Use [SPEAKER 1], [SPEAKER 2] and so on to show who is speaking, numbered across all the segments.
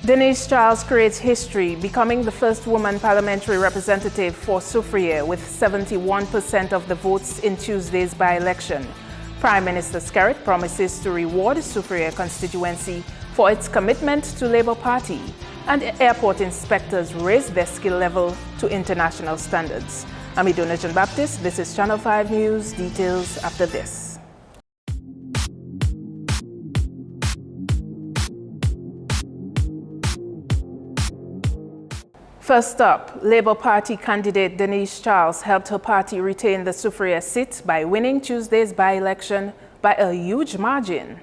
[SPEAKER 1] Denise Charles creates history, becoming the first woman parliamentary representative for Soufriere with 71% of the votes in Tuesday's by-election. Prime Minister Skerrit promises to reward Soufriere constituency for its commitment to Labour Party, and airport inspectors raise their skill level to international standards. I'm Iduna Baptist. This is Channel 5 News. Details after this. First up, Labour Party candidate Denise Charles helped her party retain the Soufriere seat by winning Tuesday's by-election by a huge margin.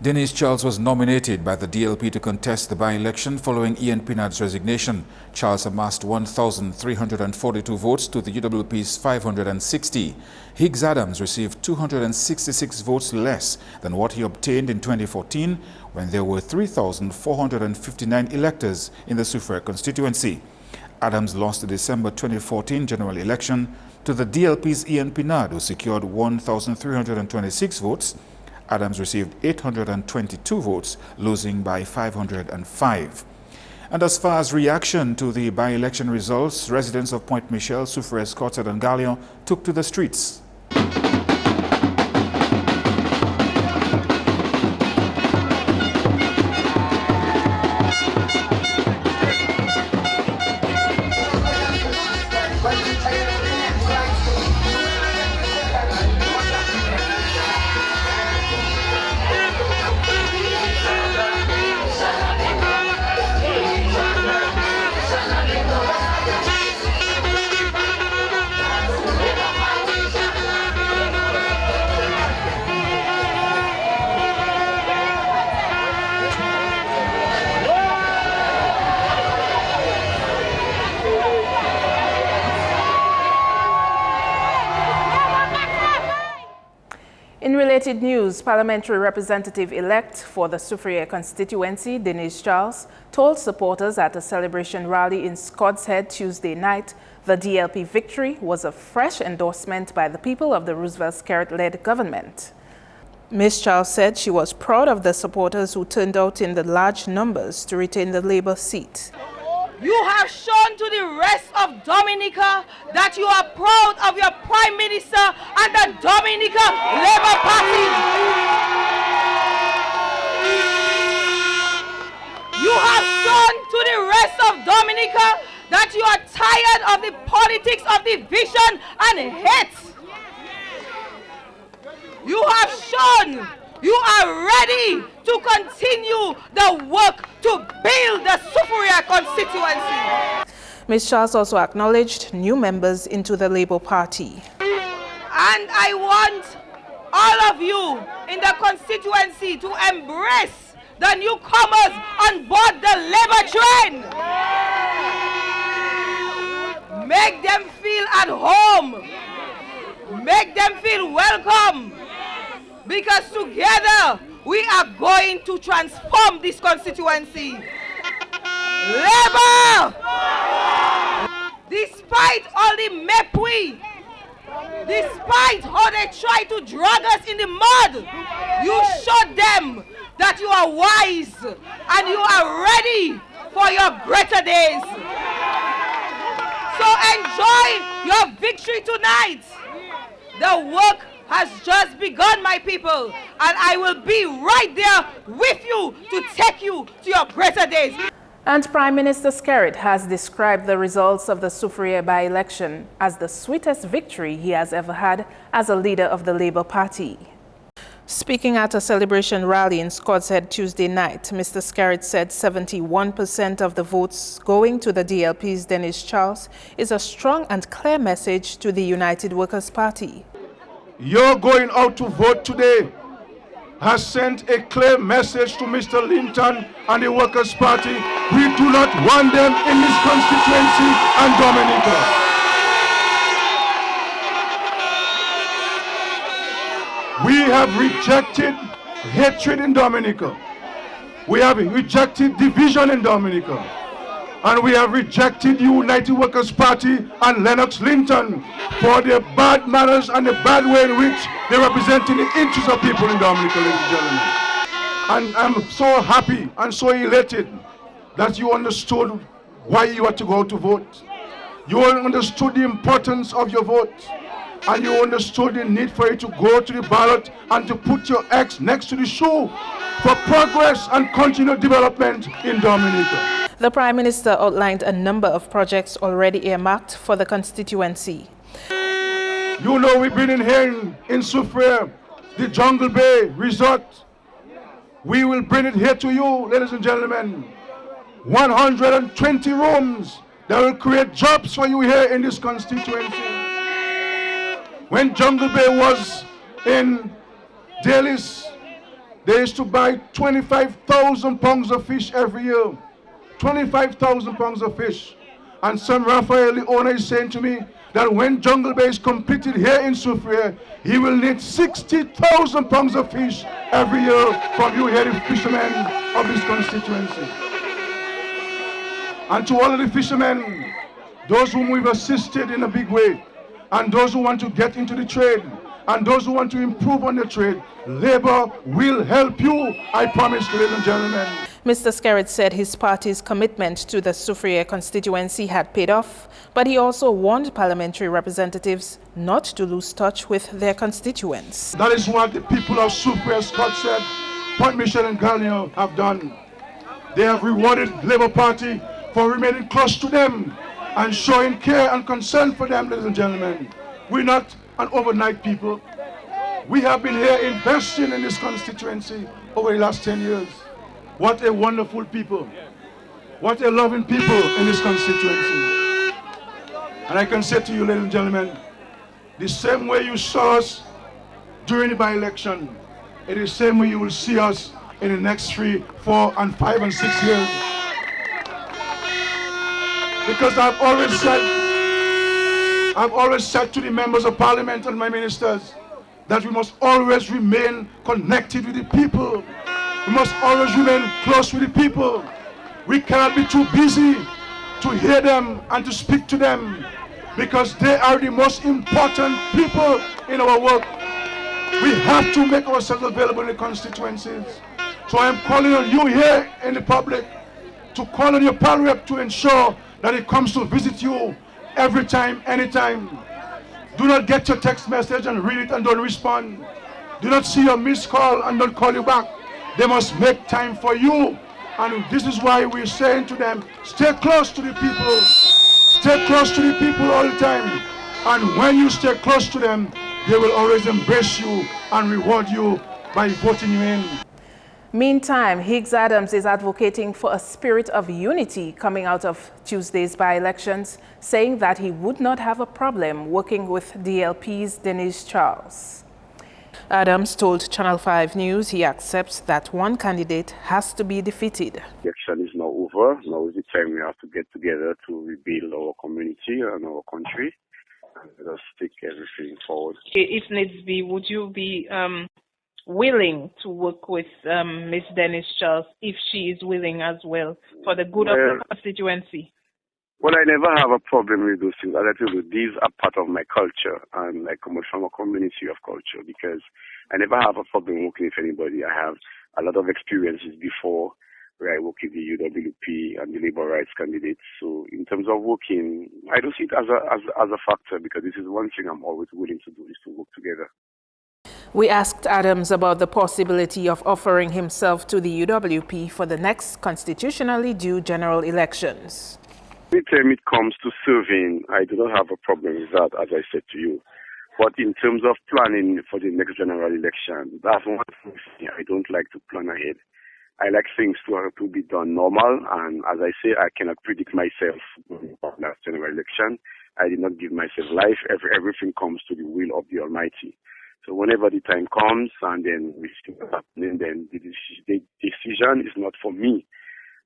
[SPEAKER 2] Denise Charles was nominated by the DLP to contest the by-election following Ian Pinard's resignation. Charles amassed 1,342 votes to the UWP's 560. Higgs Adams received 266 votes less than what he obtained in 2014 when there were 3,459 electors in the Soufriere constituency. Adams lost the December 2014 general election to the DLP's Ian Pinard, who secured 1,326 votes. Adams received 822 votes, losing by 505. And as far as reaction to the by-election results, residents of Point Michel, Soufriere, Scottshead and Galion took to the streets.
[SPEAKER 1] In related news, parliamentary representative-elect for the Soufriere constituency, Denise Charles, told supporters at a celebration rally in Scottshead Tuesday night the DLP victory was a fresh endorsement by the people of the Roosevelt Skerrit-led government. Ms. Charles said she was proud of the supporters who turned out in the large numbers to retain the Labour seat.
[SPEAKER 3] You have shown to the rest of Dominica that you are proud of your Prime Minister and the Dominica Labour Party. You have shown to the rest of Dominica that you are tired of the politics of division and hate. You have shown you are ready to continue the work to build the Soufriere constituency.
[SPEAKER 1] Ms. Charles also acknowledged new members into the Labour Party.
[SPEAKER 3] And I want all of you in the constituency to embrace the newcomers on board the Labour train. Make them feel at home. Make them feel welcome. Because together we are going to transform this constituency. Labour! Despite all the mepwe, despite how they try to drag us in the mud, you showed them that you are wise and you are ready for your greater days. So enjoy your victory tonight. The work has just begun, my people, and I will be right there with you to take you to your greater days.
[SPEAKER 1] And Prime Minister Skerrit has described the results of the Soufriere by-election as the sweetest victory he has ever had as a leader of the Labour Party. Speaking at a celebration rally in Scottshead Tuesday night, Mr. Skerrit said 71% of the votes going to the DLP's Denise Charles is a strong and clear message to the United Workers' Party.
[SPEAKER 4] Your going out to vote today has sent a clear message to Mr. Linton and the Workers' Party. We do not want them in this constituency and Dominica. We have rejected hatred in Dominica. We have rejected division in Dominica. And we have rejected the United Workers' Party and Lennox Linton for their bad manners and the bad way in which they represent the interests of people in Dominica, ladies and gentlemen. And I'm so happy and so elated that you understood why you had to go to vote. You understood the importance of your vote. And you understood the need for you to go to the ballot and to put your X next to the shoe for progress and continued development in Dominica.
[SPEAKER 1] The Prime Minister outlined a number of projects already earmarked for the constituency.
[SPEAKER 4] You know, we've been in here in Soufriere, the Jungle Bay Resort. We will bring it here to you, ladies and gentlemen. 120 rooms that will create jobs for you here in this constituency. When Jungle Bay was in Dalis, they used to buy 25,000 pounds of fish every year. 25,000 pounds of fish. And Sam Raphael, the owner, is saying to me that when Jungle Bay is completed here in Soufriere, he will need 60,000 pounds of fish every year from you here, the fishermen of this constituency. And to all of the fishermen, those whom we've assisted in a big way, and those who want to get into the trade, and those who want to improve on the trade, Labour will help you, I promise you, ladies and gentlemen.
[SPEAKER 1] Mr. Skerritt said his party's commitment to the Soufriere constituency had paid off, but he also warned parliamentary representatives not to lose touch with their constituents.
[SPEAKER 4] That is what the people of Soufriere, Scott said, Point Michel and Gagnon have done. They have rewarded the Labour Party for remaining close to them and showing care and concern for them, ladies and gentlemen. We're not an overnight people. We have been here investing in this constituency over the last 10 years. What a wonderful people. What a loving people in this constituency. And I can say to you, ladies and gentlemen, the same way you saw us during the by-election, it is the same way you will see us in the next 3, 4, and 5, and 6 years. Because I've always said to the members of parliament and my ministers that we must always remain connected with the people. We must always remain close with the people. We cannot be too busy to hear them and to speak to them, because they are the most important people in our work. We have to make ourselves available in the constituencies. So I am calling on you here in the public to call on your party rep to ensure that it comes to visit you every time, anytime. Do not get your text message and read it and don't respond. Do not see your missed call and don't call you back. They must make time for you. And this is why we're saying to them, stay close to the people. Stay close to the people all the time. And when you stay close to them, they will always embrace you and reward you by voting you in.
[SPEAKER 1] Meantime, Higgs Adams is advocating for a spirit of unity coming out of Tuesday's by-elections, saying that he would not have a problem working with DLP's Denise Charles. Adams told Channel 5 News he accepts that one candidate has to be defeated.
[SPEAKER 5] The election is now over. Now is the time we have to get together to rebuild our community and our country. And let us take everything forward.
[SPEAKER 6] If needs be, would you be willing to work with Miss Denise Charles if she is willing as well for the good of the constituency?
[SPEAKER 5] Well, I never have a problem with those things. As I tell you, these are part of my culture, and I come from a community of culture, because I never have a problem working with anybody. I have a lot of experiences before where I worked with the UWP and the labor rights candidates. So in terms of working, I don't see it as a factor, because this is one thing I'm always willing to do, is to work together.
[SPEAKER 1] We asked Adams about the possibility of offering himself to the UWP for the next constitutionally due general elections.
[SPEAKER 5] Anytime it comes to serving, I do not have a problem with that, as I said to you. But in terms of planning for the next general election, that's one thing I don't like to plan ahead. I like things to be done normal, and as I say, I cannot predict myself for the next general election. I did not give myself life. Everything comes to the will of the Almighty. So whenever the time comes and then we see what's happening, then the decision is not for me.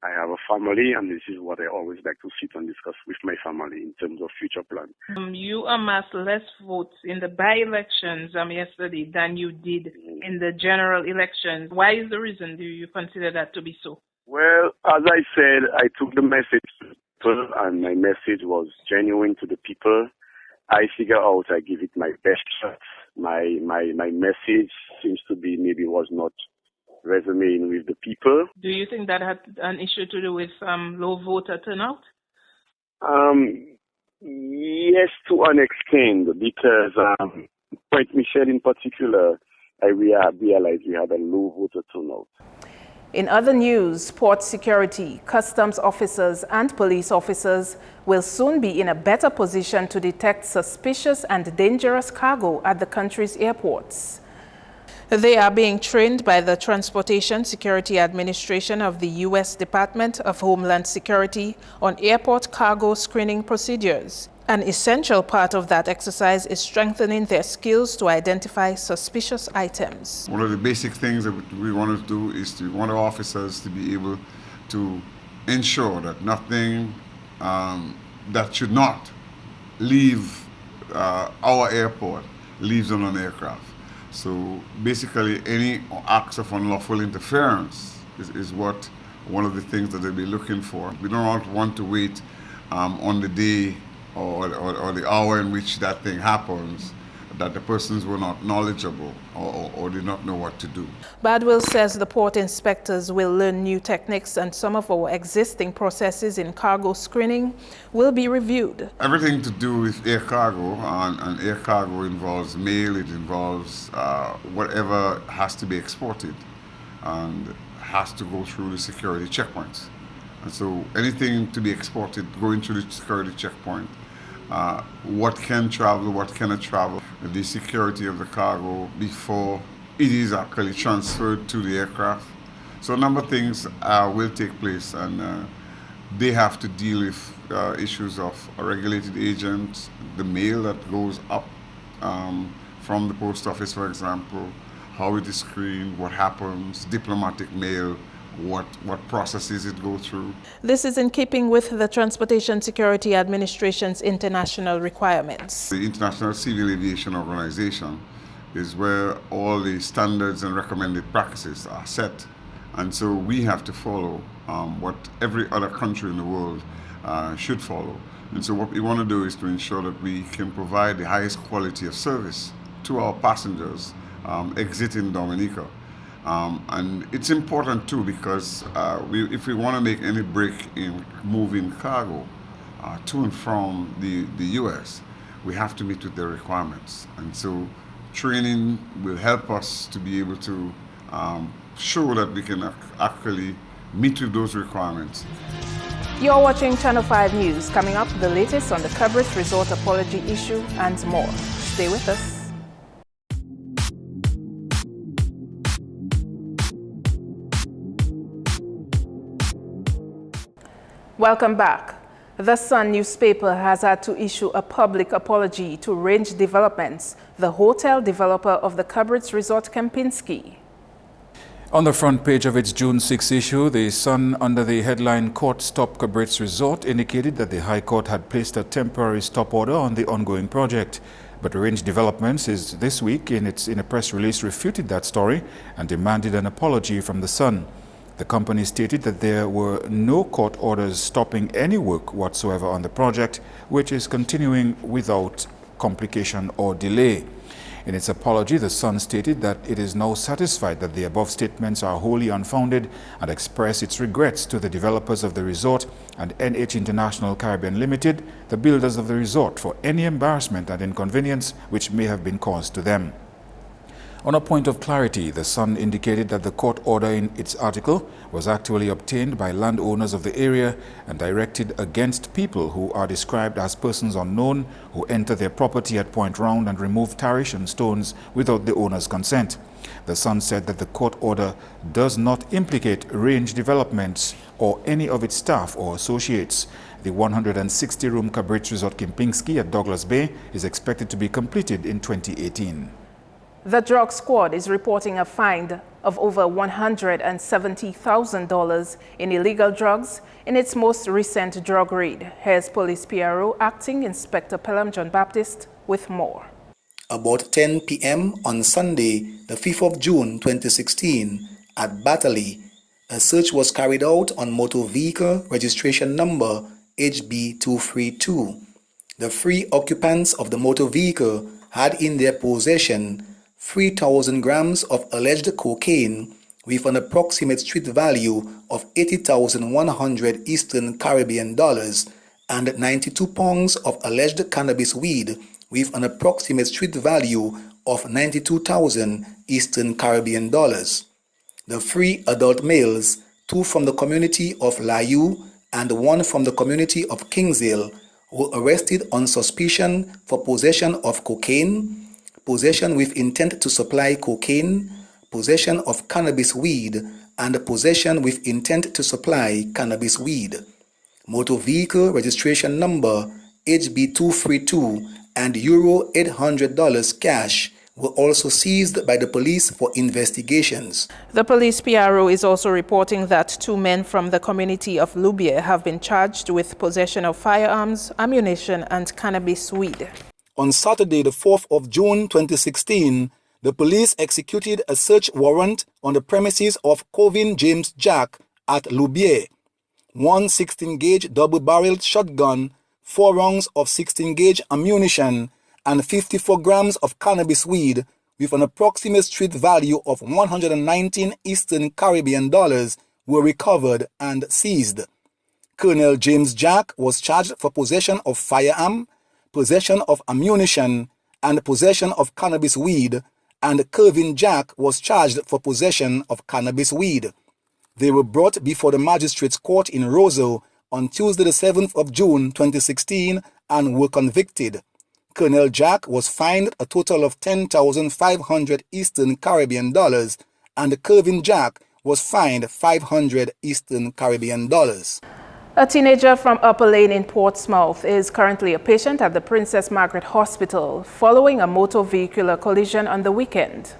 [SPEAKER 5] I have a family, and this is what I always like to sit and discuss with my family in terms of future plans.
[SPEAKER 6] You amassed less votes in the by-elections yesterday than you did in the general elections. Why is the reason? Do you consider that to be so?
[SPEAKER 5] Well, as I said, I took the message to people, and my message was genuine to the people. I figure out I give it my best shot. My message seems to be maybe was not resume in with the people.
[SPEAKER 6] Do you think that had an issue to do with low voter turnout?
[SPEAKER 5] Yes, to an extent, because Point Michelle in particular, I realized we had a low voter turnout.
[SPEAKER 1] In other news, port security, customs officers and police officers will soon be in a better position to detect suspicious and dangerous cargo at the country's airports. They are being trained by the Transportation Security Administration of the U.S. Department of Homeland Security on airport cargo screening procedures. An essential part of that exercise is strengthening their skills to identify suspicious items.
[SPEAKER 7] One of the basic things that we want to do is to want our officers to be able to ensure that nothing that should not leave our airport leaves on an aircraft. So basically any acts of unlawful interference is what one of the things that they'll be looking for. We don't want to wait on the day or the hour in which that thing happens, that the persons were not knowledgeable or did not know what to do.
[SPEAKER 1] Badwell says the port inspectors will learn new techniques and some of our existing processes in cargo screening will be reviewed.
[SPEAKER 7] Everything to do with air cargo, and air cargo involves mail, it involves whatever has to be exported and has to go through the security checkpoints. And so anything to be exported going through the security checkpoint, what can travel, what cannot travel, the security of the cargo before it is actually transferred to the aircraft. So a number of things will take place, and they have to deal with issues of a regulated agent, the mail that goes up from the post office, for example, how it is screened, what happens, diplomatic mail, what processes it go through.
[SPEAKER 1] This is in keeping with the Transportation Security Administration's international requirements.
[SPEAKER 7] The International Civil Aviation Organization is where all the standards and recommended practices are set. And so we have to follow what every other country in the world should follow. And so what we want to do is to ensure that we can provide the highest quality of service to our passengers exiting Dominica. And it's important too, because if we want to make any break in moving cargo to and from the US, we have to meet with their requirements. And so training will help us to be able to show that we can actually meet with those requirements.
[SPEAKER 1] You're watching Channel 5 News. Coming up, the latest on the Cabrit Resort apology issue and more. Stay with us. Welcome back. The Sun newspaper has had to issue a public apology to Range Developments, the hotel developer of the Cabrit Resort Kempinski.
[SPEAKER 2] On the front page of its June 6 issue, the Sun, under the headline Court Stop Cabrit's Resort, indicated that the High Court had placed a temporary stop order on the ongoing project. But Range Developments is this week in a press release refuted that story and demanded an apology from the Sun. The company stated that there were no court orders stopping any work whatsoever on the project, which is continuing without complication or delay. In its apology, the Sun stated that it is now satisfied that the above statements are wholly unfounded and express its regrets to the developers of the resort and NH International Caribbean Limited, the builders of the resort, for any embarrassment and inconvenience which may have been caused to them. On a point of clarity, the Sun indicated that the court order in its article was actually obtained by landowners of the area and directed against people who are described as persons unknown who enter their property at Point Round and remove tarish and stones without the owner's consent. The Sun said that the court order does not implicate Range Developments or any of its staff or associates. The 160-room Cabrit Resort Kempinski at Douglas Bay is expected to be completed in 2018.
[SPEAKER 1] The drug squad is reporting a find of over $170,000 in illegal drugs in its most recent drug raid. Here's Police PRO Acting Inspector Pelham John Baptist with more.
[SPEAKER 8] About 10 p.m. on Sunday, the 5th of June 2016, at Battley, a search was carried out on motor vehicle registration number HB232. The 3 occupants of the motor vehicle had in their possession 3,000 grams of alleged cocaine with an approximate street value of 80,100 Eastern Caribbean dollars, and 92 pounds of alleged cannabis weed with an approximate street value of 92,000 Eastern Caribbean dollars. The 3 adult males, 2 from the community of Layu and 1 from the community of Kingsale, were arrested on suspicion for possession of cocaine, possession with intent to supply cocaine, possession of cannabis weed, and possession with intent to supply cannabis weed. Motor vehicle registration number HB232 and Euro $800 cash were also seized by the police for investigations.
[SPEAKER 1] The police PRO is also reporting that 2 men from the community of Lubier have been charged with possession of firearms, ammunition, and cannabis weed.
[SPEAKER 8] On Saturday, the 4th of June 2016, the police executed a search warrant on the premises of Covin James Jack at Lubier. 1 16-gauge double-barreled shotgun, 4 rounds of 16-gauge ammunition, and 54 grams of cannabis weed with an approximate street value of 119 Eastern Caribbean dollars were recovered and seized. Colonel James Jack was charged for possession of firearm, possession of ammunition, and possession of cannabis weed, and Kevin Jack was charged for possession of cannabis weed. They were brought before the Magistrates Court in Roseau on Tuesday the 7th of June 2016 and were convicted. Colonel Jack was fined a total of 10,500 Eastern Caribbean dollars, and Kevin Jack was fined 500 Eastern Caribbean dollars.
[SPEAKER 1] A teenager from Upper Lane in Portsmouth is currently a patient at the Princess Margaret Hospital following a motor vehicular collision on the weekend.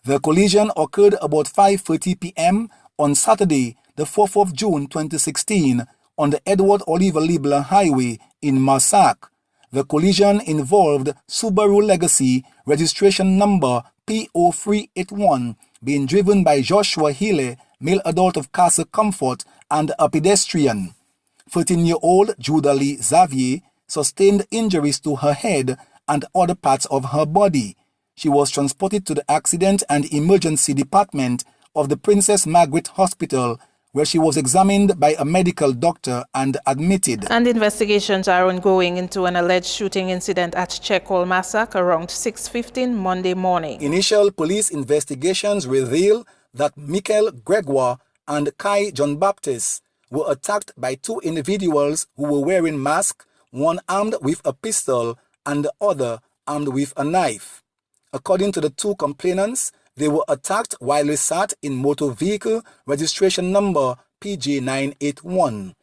[SPEAKER 8] The collision occurred about 5:30 p.m. on Saturday, the 4th of June 2016, on the Edward Oliver Libler Highway in Marsac. The collision involved Subaru Legacy registration number P0381 being driven by Joshua Healy, male adult of Castle Comfort, and a pedestrian. 13-year-old Judah Lee Xavier sustained injuries to her head and other parts of her body. She was transported to the accident and emergency department of the Princess Margaret Hospital, where she was examined by a medical doctor and admitted.
[SPEAKER 1] And investigations are ongoing into an alleged shooting incident at Checkhall Massacre around 6:15 Monday morning.
[SPEAKER 8] Initial police investigations reveal that Michael Gregoire and Kai John Baptist were attacked by 2 individuals who were wearing masks, one armed with a pistol and the other armed with a knife. According to the 2 complainants, they were attacked while they sat in motor vehicle registration number PJ981.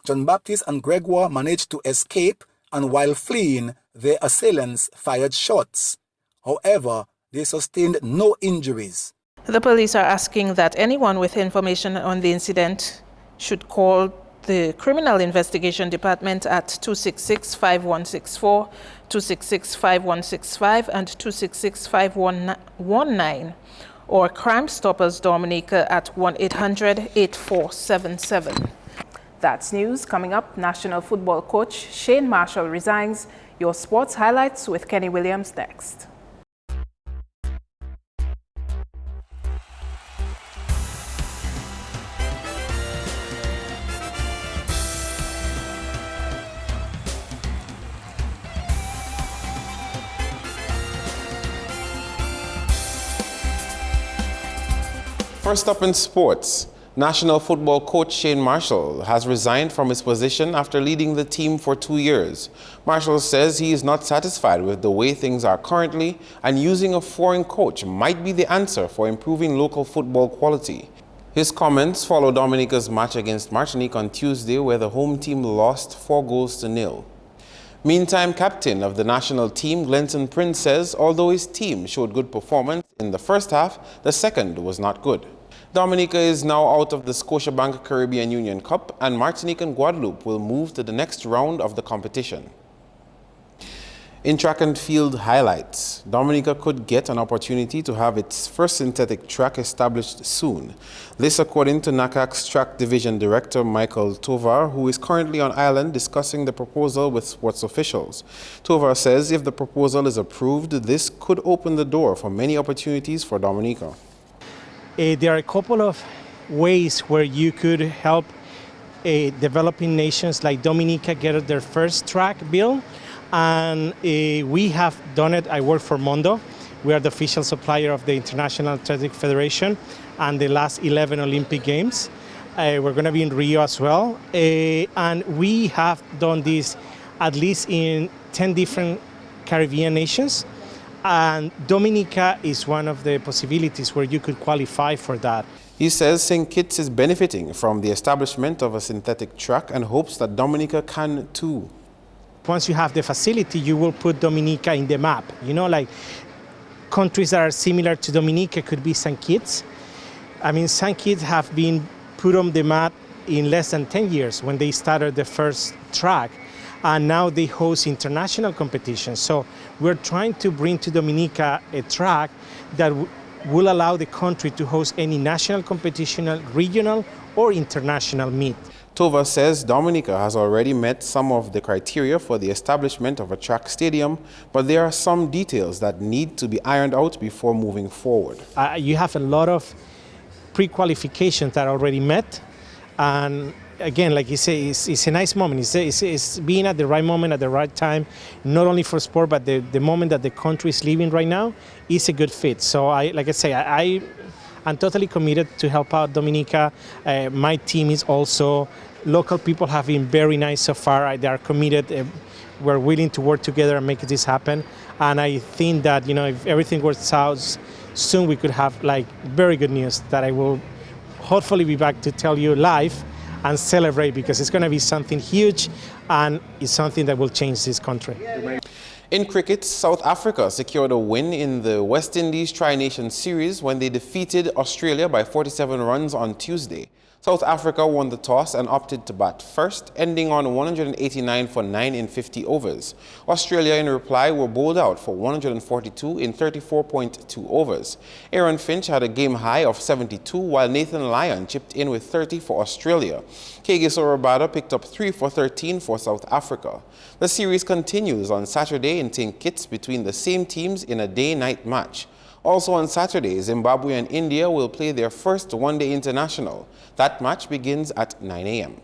[SPEAKER 8] John Baptist and Gregoire managed to escape, and while fleeing, their assailants fired shots. However, they sustained no injuries.
[SPEAKER 1] The police are asking that anyone with information on the incident should call the Criminal Investigation Department at 266-5164, 266-5165, and 266-5119, or Crime Stoppers Dominica at 1-800-8477. That's news. Coming up, National Football Coach Shane Marshall resigns. Your sports highlights with Kenny Williams next.
[SPEAKER 9] First up in sports, National Football Coach Shane Marshall has resigned from his position after leading the team for 2 years. Marshall says he is not satisfied with the way things are currently, and using a foreign coach might be the answer for improving local football quality. His comments follow Dominica's match against Martinique on Tuesday, where the home team lost 4-0. Meantime, captain of the national team, Glenton Prince, says although his team showed good performance in the first half, the second was not good. Dominica is now out of the Scotiabank Caribbean Union Cup, and Martinique and Guadeloupe will move to the next round of the competition. In track and field highlights, Dominica could get an opportunity to have its first synthetic track established soon. This according to NACAC's track division director Michael Tovar, who is currently on island discussing the proposal with sports officials. Tovar says if the proposal is approved, this could open the door for many opportunities for Dominica.
[SPEAKER 10] There are a couple of ways where you could help developing nations like Dominica get their first track built, and we have done it. I work for Mondo. We are the official supplier of the International Athletic Federation and the last 11 Olympic Games. We're going to be in Rio as well, and we have done this at least in 10 different Caribbean nations, and Dominica is one of the possibilities where you could qualify for that.
[SPEAKER 9] He says St. Kitts is benefiting from the establishment of a synthetic track and hopes that Dominica can too.
[SPEAKER 10] Once you have the facility, you will put Dominica in the map. You know, like countries that are similar to Dominica could be St. Kitts. I mean, St. Kitts have been put on the map in less than 10 years when they started the first track, and now they host international competitions. So we're trying to bring to Dominica a track that will allow the country to host any national competition, regional or international meet.
[SPEAKER 9] Tova says Dominica has already met some of the criteria for the establishment of a track stadium, but there are some details that need to be ironed out before moving forward.
[SPEAKER 10] You have a lot of pre-qualifications that are already met, and again, like you say, it's a nice moment. It's being at the right moment at the right time, not only for sport, but the moment that the country is living right now is a good fit. So I'm totally committed to help out Dominica. My team is also, local people have been very nice so far. They are committed. We're willing to work together and make this happen. And I think that, you know, if everything works out, soon we could have like very good news that I will hopefully be back to tell you live and celebrate, because it's going to be something huge and it's something that will change this country.
[SPEAKER 9] In cricket, South Africa secured a win in the West Indies Tri-Nation Series when they defeated Australia by 47 runs on Tuesday. South Africa won the toss and opted to bat first, ending on 189 for 9 in 50 overs. Australia, in reply, were bowled out for 142 in 34.2 overs. Aaron Finch had a game high of 72, while Nathan Lyon chipped in with 30 for Australia. Kagiso Rabada picked up 3 for 13 for South Africa. The series continues on Saturday in St. Kitts between the same teams in a day-night match. Also on Saturday, Zimbabwe and India will play their first one-day international. That match begins at 9 a.m.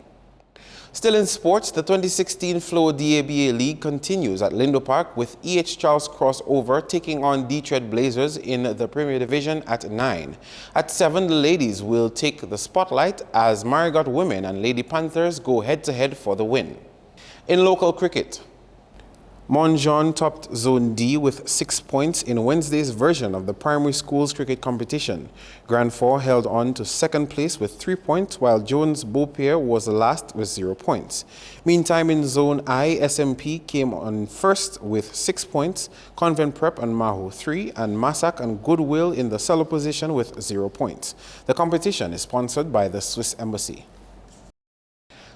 [SPEAKER 9] Still in sports, the 2016 Flow DABA League continues at Lindo Park with E.H. Charles crossover taking on Detroit Blazers in the Premier Division at 9. At 7, the ladies will take the spotlight as Marigot Women and Lady Panthers go head-to-head for the win. In local cricket, Monjon topped Zone D with 6 points in Wednesday's version of the primary schools cricket competition. Grand 4 held on to second place with 3 points, while Jones Beaupier was last with 0 points. Meantime, in Zone I, SMP came on first with 6 points, Convent Prep and Mahu 3, and Massac and Goodwill in the cello position with 0 points. The competition is sponsored by the Swiss Embassy.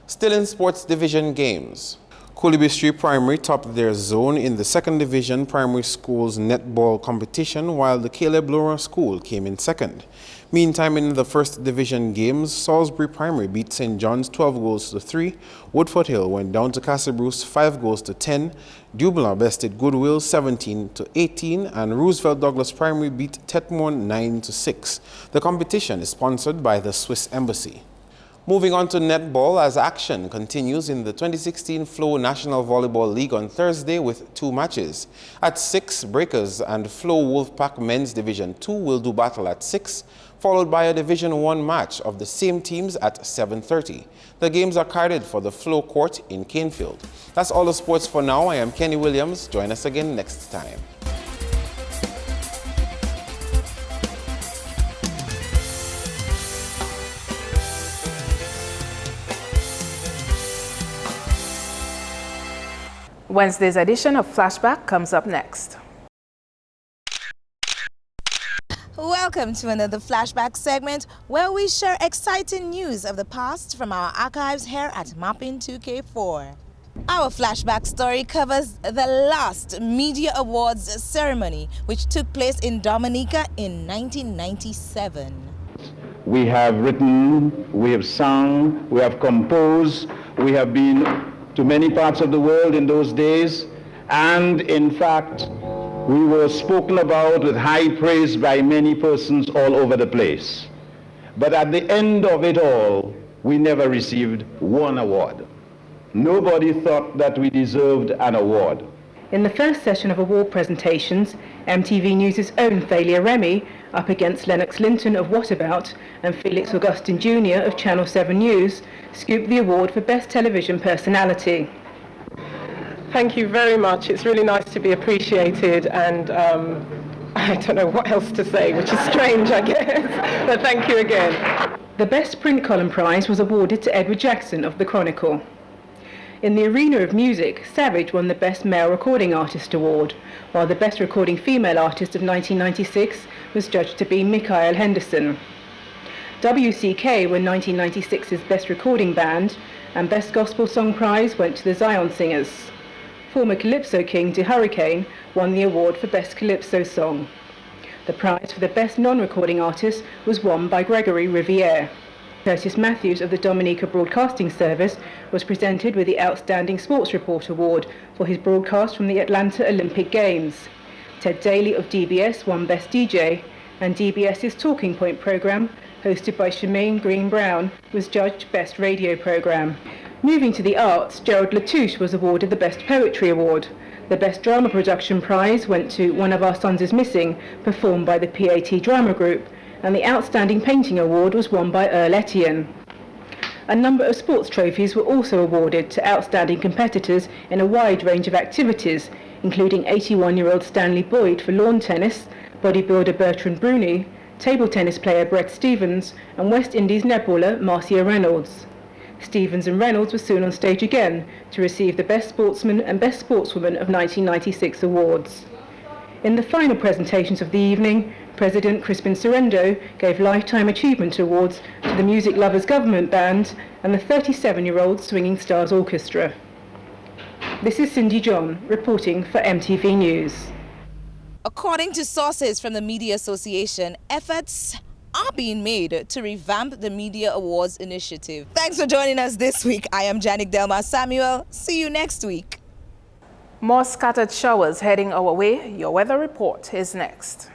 [SPEAKER 9] Still in sports division games, Coolibri Street Primary topped their zone in the second division primary school's netball competition, while the Caleb Laura School came in second. Meantime, in the first division games, Salisbury Primary beat St. John's 12 goals to 3, Woodford Hill went down to Castle Bruce 5 goals to 10, Dublin bested Goodwill 17 to 18, and Roosevelt Douglas Primary beat Tetmore 9 to 6. The competition is sponsored by the Swiss Embassy. Moving on to netball, as action continues in the 2016 Flow National Volleyball League on Thursday with 2 matches. At 6, Breakers and Flow Wolfpack Men's Division 2 will do battle at 6, followed by a Division 1 match of the same teams at 7:30. The games are carded for the Flow Court in Canefield. That's all the sports for now. I am Kenny Williams. Join us again next time.
[SPEAKER 1] Wednesday's edition of Flashback comes up next.
[SPEAKER 11] Welcome to another Flashback segment where we share exciting news of the past from our archives here at MarpinNewsJune. Our Flashback story covers the last Media Awards ceremony, which took place in Dominica in 1997.
[SPEAKER 12] We have written, we have sung, we have composed, we have been to many parts of the world in those days, and in fact, We were spoken about with high praise by many persons all over the place. But at the end of it all, we never received one award. Nobody thought that we deserved an award.
[SPEAKER 13] In the first session of award presentations, MTV News' own Thalia Remy, up against Lennox Linton of What About and Felix Augustine Jr. of Channel 7 News, scooped the award for Best Television Personality.
[SPEAKER 14] Thank you very much. It's really nice to be appreciated, and I don't know what else to say, which is strange, I guess, but thank you again.
[SPEAKER 13] The Best Print Column Prize was awarded to Edward Jackson of The Chronicle. In the arena of music, Savage won the Best Male Recording Artist Award, while the Best Recording Female Artist of 1996 was judged to be Michael Henderson. WCK won 1996's Best Recording Band, and Best Gospel Song Prize went to the Zion Singers. Former Calypso king De Hurricane won the award for Best Calypso Song. The prize for the Best Non-Recording Artist was won by Gregory Riviere. Curtis Matthews of the Dominica Broadcasting Service was presented with the Outstanding Sports Report Award for his broadcast from the Atlanta Olympic Games. Ted Daly of DBS won Best DJ, and DBS's Talking Point program, hosted by Shemaine Green Brown, was judged Best Radio Program. Moving to the arts, Gerald Latouche was awarded the Best Poetry Award. The Best Drama Production Prize went to One of Our Sons is Missing, performed by the PAT Drama Group, and the Outstanding Painting Award was won by Earl Etienne. A number of sports trophies were also awarded to outstanding competitors in a wide range of activities, including 81-year-old Stanley Boyd for lawn tennis, bodybuilder Bertrand Bruni, table tennis player Brett Stevens, and West Indies netballer Marcia Reynolds. Stevens and Reynolds were soon on stage again to receive the Best Sportsman and Best Sportswoman of 1996 awards. In the final presentations of the evening, President Crispin Sorrento gave Lifetime Achievement Awards to the Music Lovers Government Band and the 37-year-old Swinging Stars Orchestra. This is Cindy John reporting for MTV News.
[SPEAKER 11] According to sources from the Media Association, efforts are being made to revamp the Media Awards initiative. Thanks for joining us this week. I am Janik Delma Samuel. See you next week.
[SPEAKER 1] More scattered showers heading our way. Your weather report is next.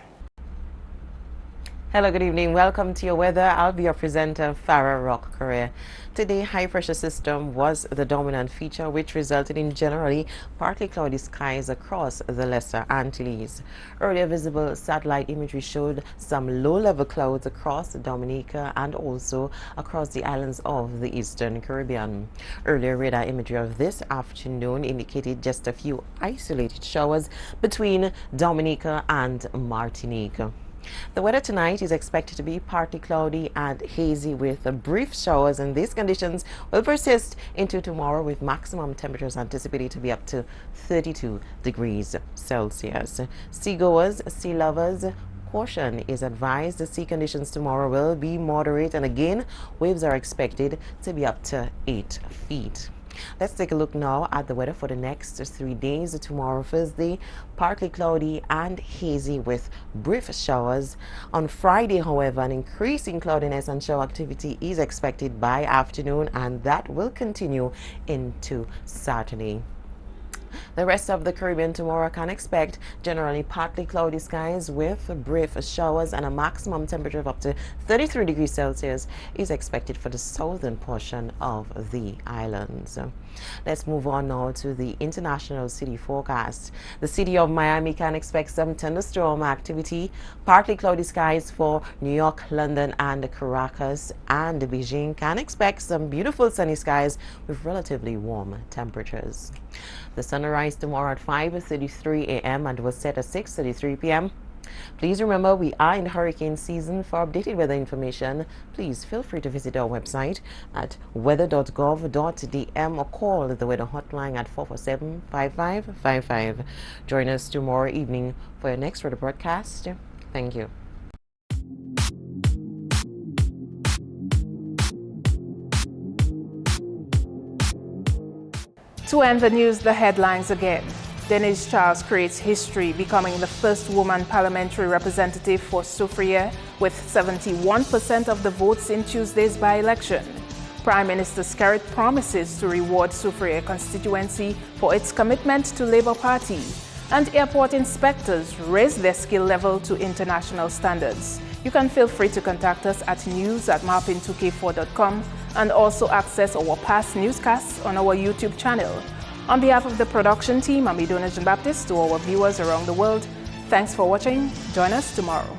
[SPEAKER 15] Hello, good evening. Welcome to your weather. I'll be your presenter, Farah Rock Korea. Today, high pressure system was the dominant feature, which resulted in generally partly cloudy skies across the Lesser Antilles. Earlier visible satellite imagery showed some low-level clouds across Dominica and also across the islands of the Eastern Caribbean. Earlier radar imagery of this afternoon indicated just a few isolated showers between Dominica and Martinique. The weather tonight is expected to be partly cloudy and hazy with brief showers, and these conditions will persist into tomorrow with maximum temperatures anticipated to be up to 32 degrees Celsius. Seagoers, sea lovers, caution is advised. The sea conditions tomorrow will be moderate, and again, waves are expected to be up to 8 feet. Let's take a look now at the weather for the next 3 days. Tomorrow, Thursday, partly cloudy and hazy with brief showers. On Friday, however, an increase in cloudiness and shower activity is expected by afternoon, and that will continue into Saturday. The rest of the Caribbean tomorrow can expect generally partly cloudy skies with brief showers, and a maximum temperature of up to 33 degrees Celsius is expected for the southern portion of the islands. Let's move on now to the international city forecast. The city of Miami can expect some thunderstorm activity, partly cloudy skies for New York, London, and Caracas, and Beijing can expect some beautiful sunny skies with relatively warm temperatures. The sun will rise tomorrow at 5:33 a.m. and will set at 6:33 p.m. Please remember, we are in hurricane season. For updated weather information, please feel free to visit our website at weather.gov.dm or call the weather hotline at 447-5555. Join us tomorrow evening for your next weather broadcast. Thank you.
[SPEAKER 1] To end the news, the headlines again. Denise Charles creates history, becoming the first woman parliamentary representative for Soufriere with 71% of the votes in Tuesday's by-election. Prime Minister Skerrit promises to reward Soufriere constituency for its commitment to Labour Party. and airport inspectors raise their skill level to international standards. You can feel free to contact us at news@marpin2k4.com and also access our past newscasts on our YouTube channel. On behalf of the production team, I'm Idona Jean-Baptiste. To our viewers around the world, thanks for watching. Join us tomorrow.